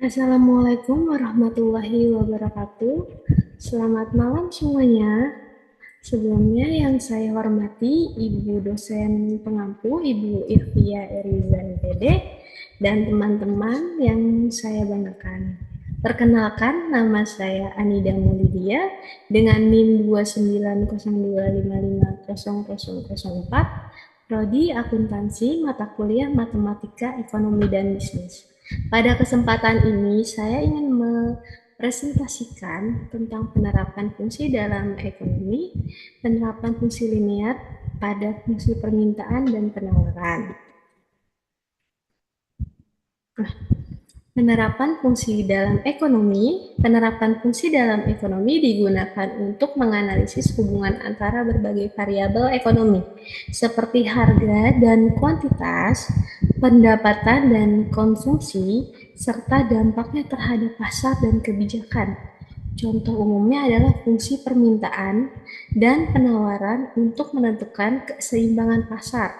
Assalamualaikum warahmatullahi wabarakatuh. Selamat malam semuanya. Sebelumnya yang saya hormati Ibu dosen pengampu, Ibu Irfia Eriza MPD, dan teman-teman yang saya banggakan. Perkenalkan, nama saya Anida Mulidia dengan NIM 2902550004, Prodi Akuntansi, mata kuliah Matematika, Ekonomi, dan Bisnis. Pada kesempatan ini, saya ingin presentasikan tentang penerapan fungsi dalam ekonomi, penerapan fungsi linear pada fungsi permintaan dan penawaran. Penerapan fungsi dalam ekonomi digunakan untuk menganalisis hubungan antara berbagai variabel ekonomi, seperti harga dan kuantitas, pendapatan dan konsumsi, serta dampaknya terhadap pasar dan kebijakan. Contoh umumnya adalah fungsi permintaan dan penawaran untuk menentukan keseimbangan pasar,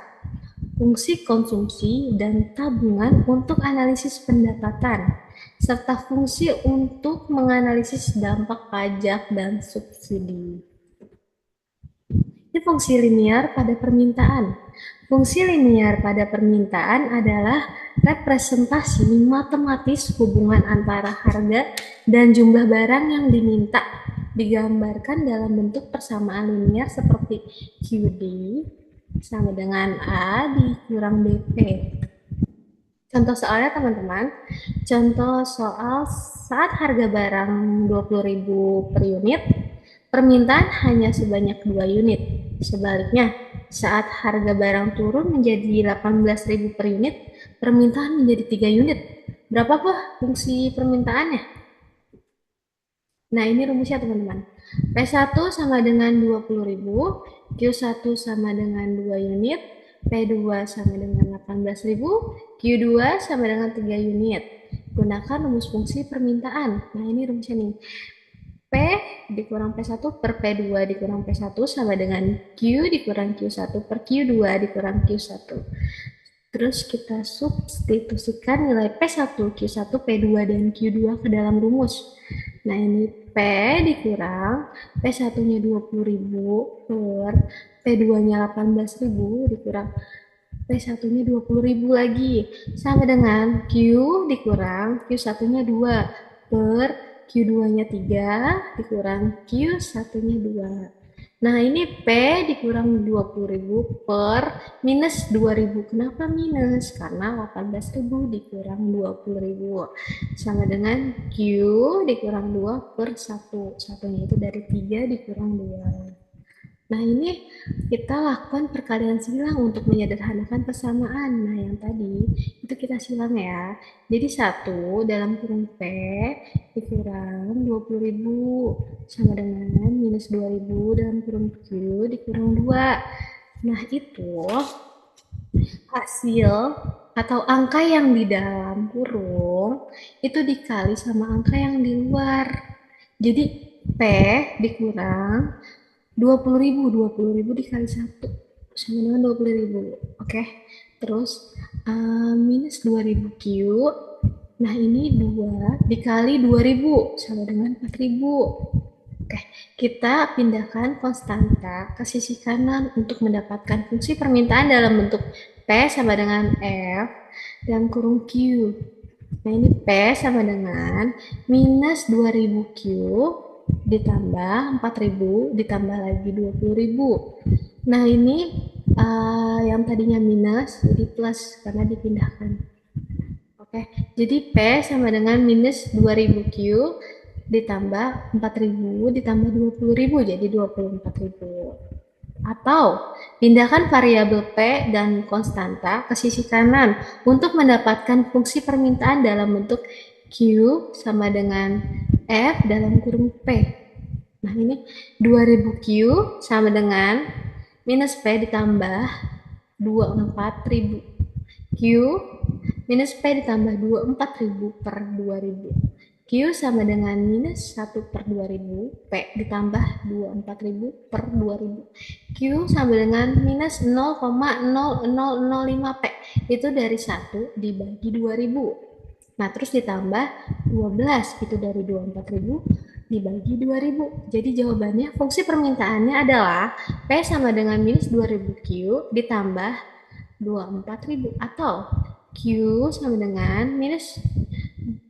fungsi konsumsi dan tabungan untuk analisis pendapatan, serta fungsi untuk menganalisis dampak pajak dan subsidi. Ini fungsi linear pada permintaan. Fungsi linear pada permintaan adalah representasi matematis hubungan antara harga dan jumlah barang yang diminta, digambarkan dalam bentuk persamaan linear seperti QD sama dengan A dikurang BP. Contoh soalnya teman-teman, contoh soal saat harga barang 20.000 per unit, permintaan hanya sebanyak 2 unit. Sebaliknya, saat harga barang turun menjadi 18.000 per unit, permintaan menjadi 3 unit. Berapa fungsi permintaannya? Nah, ini rumusnya teman-teman. P1 sama dengan 20.000, Q1 sama dengan 2 unit, P2 sama dengan 18.000, Q2 sama dengan 3 unit. Gunakan rumus fungsi permintaan. Nah, ini rumusnya nih. P dikurang P1 per P2 dikurang P1 sama dengan Q dikurang Q1 per Q2 dikurang Q1. Terus kita substitusikan nilai P1, Q1, P2, dan Q2 ke dalam rumus. Nah, ini P dikurang P1-nya 20.000 per P2-nya 18.000 dikurang P1-nya 20.000 lagi. Sama dengan Q dikurang Q1-nya 2 per Q2-nya 3 dikurang Q1-nya 2. Nah, ini P dikurang 20.000 per minus 2.000. Kenapa minus? Karena 18.000 dikurang 20.000. Sama dengan Q dikurang 2 per 1. Satunya itu dari 3 dikurang 2. Nah, ini kita lakukan perkalian silang untuk menyederhanakan persamaan. Nah, yang tadi itu kita silang ya. Jadi 1 dalam kurung P dikurang 20.000 sama dengan minus 2.000 dalam kurung Q dikurang 2. Nah, itu hasil atau angka yang di dalam kurung itu dikali sama angka yang di luar. Jadi P dikurang 20.000 dikali 1 sama dengan 20.000. Oke. Terus minus 2.000 Q. Nah, ini 2 dikali 2.000 sama dengan 4.000. Oke, kita pindahkan konstanta ke sisi kanan untuk mendapatkan fungsi permintaan dalam bentuk P sama dengan F dalam kurung Q. Nah, ini P sama dengan minus 2000 Q ditambah 4000 ditambah lagi 20.000. Nah, ini yang tadinya minus jadi plus karena dipindahkan. Oke, jadi P sama dengan minus 2000 Q ditambah 4000 ditambah 20.000 jadi 24.000. Atau pindahkan variabel P dan konstanta ke sisi kanan untuk mendapatkan fungsi permintaan dalam bentuk Q sama dengan F dalam kurung P. Nah, ini 2000 Q sama dengan minus P ditambah 24.000. Q minus P ditambah 24.000 per 2000. Q sama dengan minus 1 per 2000, P ditambah 24.000 per 2000. Q sama dengan minus 0,0005 P. Itu dari 1 dibagi 2000. Nah, terus ditambah 12. Itu dari 24.000 dibagi 2.000. Jadi jawabannya fungsi permintaannya adalah P sama dengan minus 2.000 Q ditambah 24.000 atau Q sama dengan minus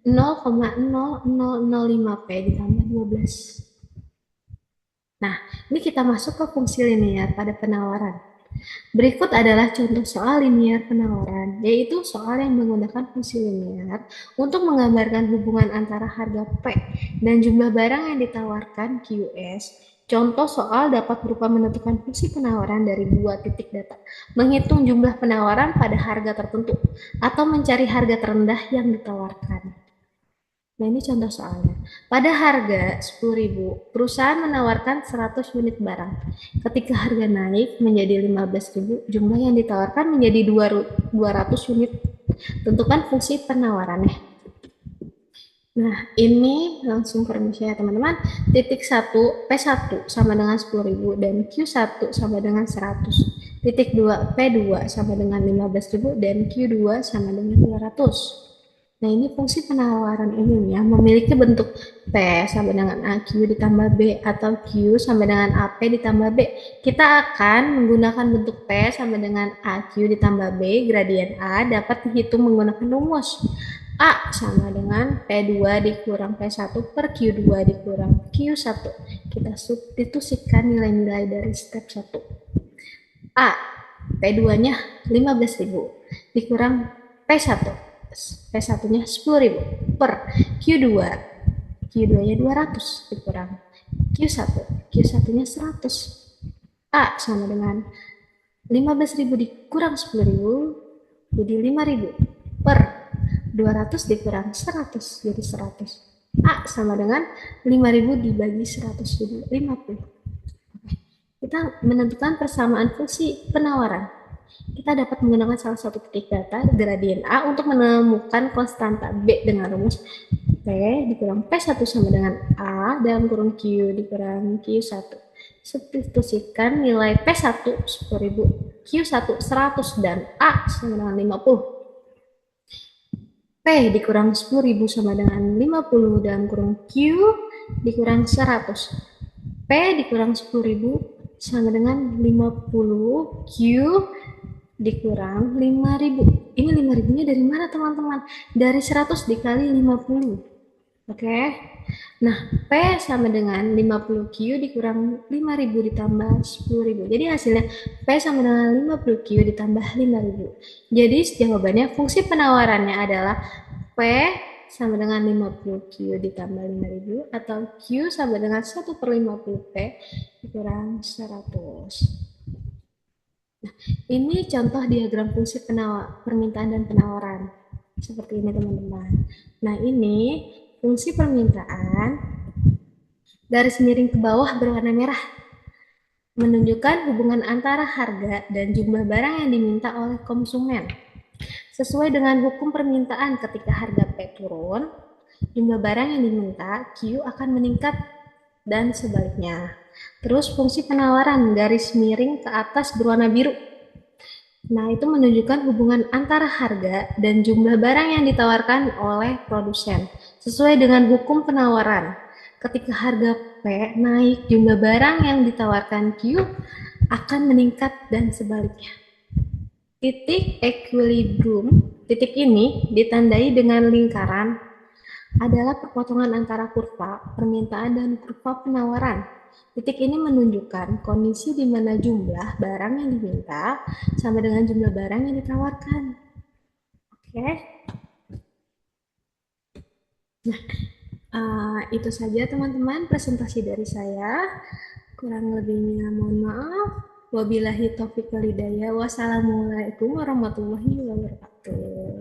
0,00005 P ditambah 12. Nah, ini kita masuk ke fungsi linear pada penawaran. Berikut adalah contoh soal linear penawaran, yaitu soal yang menggunakan fungsi linear untuk menggambarkan hubungan antara harga P dan jumlah barang yang ditawarkan QS. Contoh soal dapat berupa menentukan fungsi penawaran dari dua titik data, menghitung jumlah penawaran pada harga tertentu, atau mencari harga terendah yang ditawarkan. Nah, ini contoh soalnya. Pada harga 10.000, perusahaan menawarkan 100 unit barang. Ketika harga naik menjadi 15.000, jumlah yang ditawarkan menjadi 200 unit. Tentukan fungsi penawarannya. Nah, ini langsung permisi ya teman-teman. Titik 1, P1 sama dengan 10.000 dan Q1 sama dengan 100. Titik 2, P2 sama dengan 15.000 dan Q2 sama dengan 200. Nah, ini fungsi penawaran umumnya memiliki bentuk P sama dengan AQ ditambah B atau Q sama dengan AP ditambah B. Kita akan menggunakan bentuk P sama dengan AQ ditambah B, gradien A dapat dihitung menggunakan rumus. A sama dengan P2 dikurang P1 per Q2 dikurang Q1. Kita substitusikan nilai-nilai dari step 1. A, P2-nya 15.000 dikurang P1. P1-nya 10.000 per Q2. Q2-nya 200 dikurang Q1. Q1-nya 100. A sama dengan 15.000 dikurang 10.000 jadi 5.000 per 200 dikurang 100 jadi 100. A sama dengan 5.000 dibagi 100 jadi 50. Kita menentukan persamaan fungsi penawaran. Kita dapat menggunakan salah satu titik data gradien A untuk menemukan konstanta B dengan rumus P dikurang P1 sama dengan A dalam kurung Q dikurang Q1. Substitusikan nilai P1 10.000, Q1 100 dan A sama dengan 50. P dikurang 10.000 sama dengan 50 dalam kurung Q dikurang 100. P dikurang 10.000 sama dengan 50 Q dikurang 5.000. Ini 5.000-nya dari mana teman-teman? Dari 100 dikali 50. Oke. Nah, P sama dengan 50Q dikurang 5.000 ditambah 10.000. Jadi hasilnya P sama dengan 50Q ditambah 5.000. Jadi jawabannya fungsi penawarannya adalah P sama dengan 50Q ditambah 5.000 atau Q sama dengan 1 per 50P dikurang 100. Nah, ini contoh diagram fungsi permintaan dan penawaran. Seperti ini teman-teman. Nah, ini fungsi permintaan garis miring ke bawah berwarna merah menunjukkan hubungan antara harga dan jumlah barang yang diminta oleh konsumen. Sesuai dengan hukum permintaan, ketika harga P turun, jumlah barang yang diminta Q akan meningkat dan sebaliknya. Terus fungsi penawaran garis miring ke atas berwarna biru. Nah, itu menunjukkan hubungan antara harga dan jumlah barang yang ditawarkan oleh produsen. Sesuai dengan hukum penawaran, ketika harga P naik, jumlah barang yang ditawarkan Q akan meningkat dan sebaliknya. Titik equilibrium, titik ini ditandai dengan lingkaran adalah perpotongan antara kurva permintaan dan kurva penawaran. Titik ini menunjukkan kondisi di mana jumlah barang yang diminta sama dengan jumlah barang yang ditawarkan. Oke. Nah, itu saja teman-teman presentasi dari saya. Kurang lebihnya mohon maaf. Wabillahi taufiq wal hidayah. Wassalamualaikum warahmatullahi wabarakatuh.